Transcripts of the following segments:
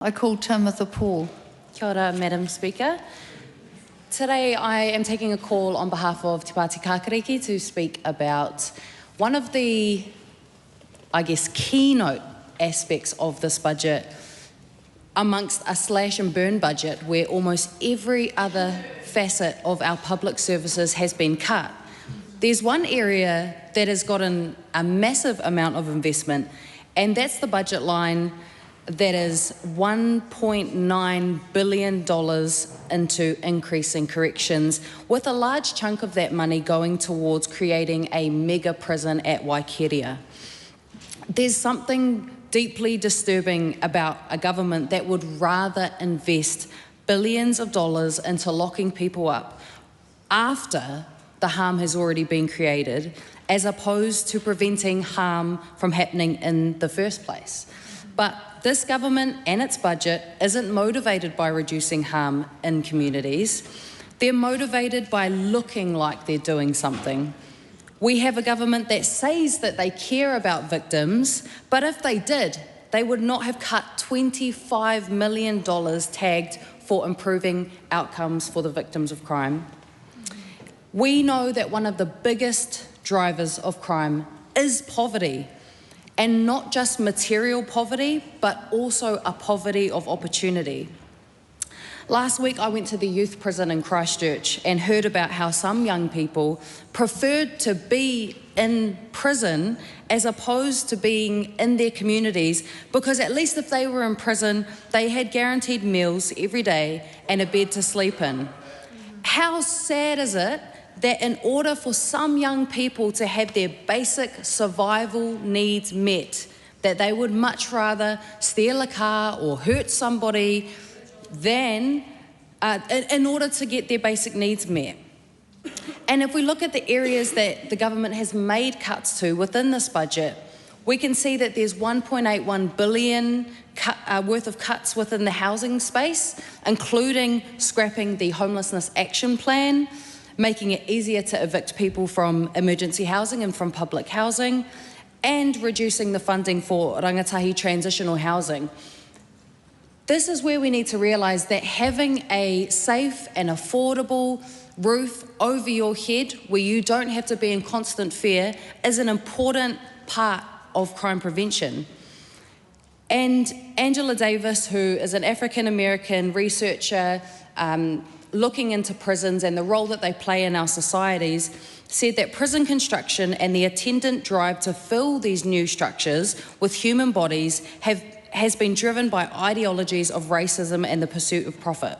I call Tamatha Paul. Kia ora, Madam Speaker. Today I am taking a call on behalf of Te Pāti Kākariki to speak about one of the, keynote aspects of this budget amongst a slash and burn budget where almost every other facet of our public services has been cut. There's one area that has gotten a massive amount of investment, and that's the budget line that is $1.9 billion into increasing corrections, with a large chunk of that money going towards creating a mega prison at Waikeria. There's something deeply disturbing about a government that would rather invest billions of dollars into locking people up after the harm has already been created, as opposed to preventing harm from happening in the first place. But this government and its budget isn't motivated by reducing harm in communities. They're motivated by looking like they're doing something. We have a government that says that they care about victims, but if they did, they would not have cut $25 million tagged for improving outcomes for the victims of crime. We know that one of the biggest drivers of crime is poverty. And not just material poverty, but also a poverty of opportunity. Last week I went to the youth prison in Christchurch and heard about how some young people preferred to be in prison as opposed to being in their communities, because at least if they were in prison, they had guaranteed meals every day and a bed to sleep in. How sad is it that in order for some young people to have their basic survival needs met, that they would much rather steal a car or hurt somebody than in order to get their basic needs met. And if we look at the areas that the government has made cuts to within this budget, we can see that there's $1.81 billion worth of cuts within the housing space, including scrapping the Homelessness Action Plan, making it easier to evict people from emergency housing and from public housing, and reducing the funding for rangatahi transitional housing. This is where we need to realise that having a safe and affordable roof over your head, where you don't have to be in constant fear, is an important part of crime prevention. And Angela Davis, who is an African-American researcher looking into prisons and the role that they play in our societies, said that prison construction and the attendant drive to fill these new structures with human bodies has been driven by ideologies of racism and the pursuit of profit.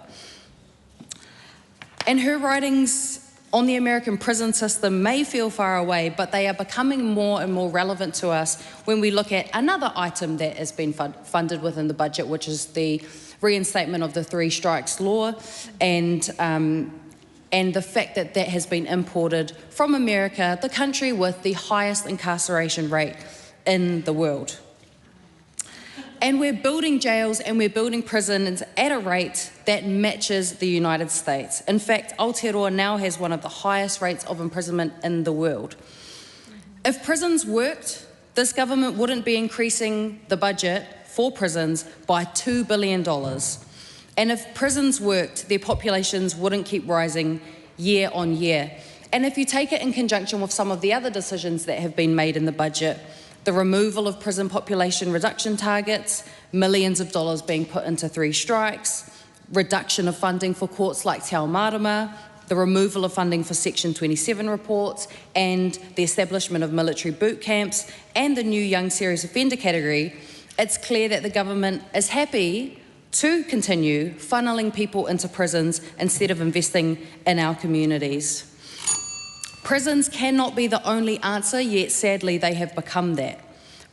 And her writings on the American prison system may feel far away, but they are becoming more and more relevant to us when we look at another item that has been funded within the budget, which is the reinstatement of the 3 strikes law, and the fact that that has been imported from America, the country with the highest incarceration rate in the world. And we're building jails and we're building prisons at a rate that matches the United States. In fact, Aotearoa now has one of the highest rates of imprisonment in the world. If prisons worked, this government wouldn't be increasing the budget for prisons by $2 billion. And if prisons worked, their populations wouldn't keep rising year on year. And if you take it in conjunction with some of the other decisions that have been made in the budget, the removal of prison population reduction targets, millions of dollars being put into 3 strikes, reduction of funding for courts like Te Ao Marama, the removal of funding for Section 27 reports, and the establishment of military boot camps, and the new young serious offender category, it's clear that the government is happy to continue funneling people into prisons instead of investing in our communities. Prisons cannot be the only answer, yet sadly they have become that.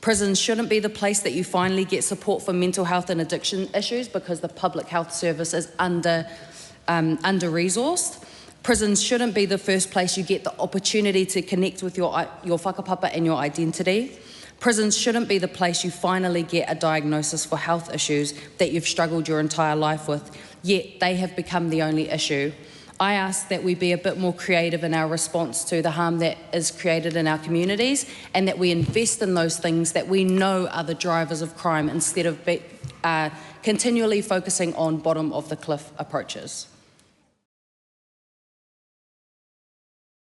Prisons shouldn't be the place that you finally get support for mental health and addiction issues because the public health service is under-resourced. Prisons shouldn't be the first place you get the opportunity to connect with your whakapapa and your identity. Prisons shouldn't be the place you finally get a diagnosis for health issues that you've struggled your entire life with, yet they have become the only issue. I ask that we be a bit more creative in our response to the harm that is created in our communities, and that we invest in those things that we know are the drivers of crime instead of continually focusing on bottom of the cliff approaches.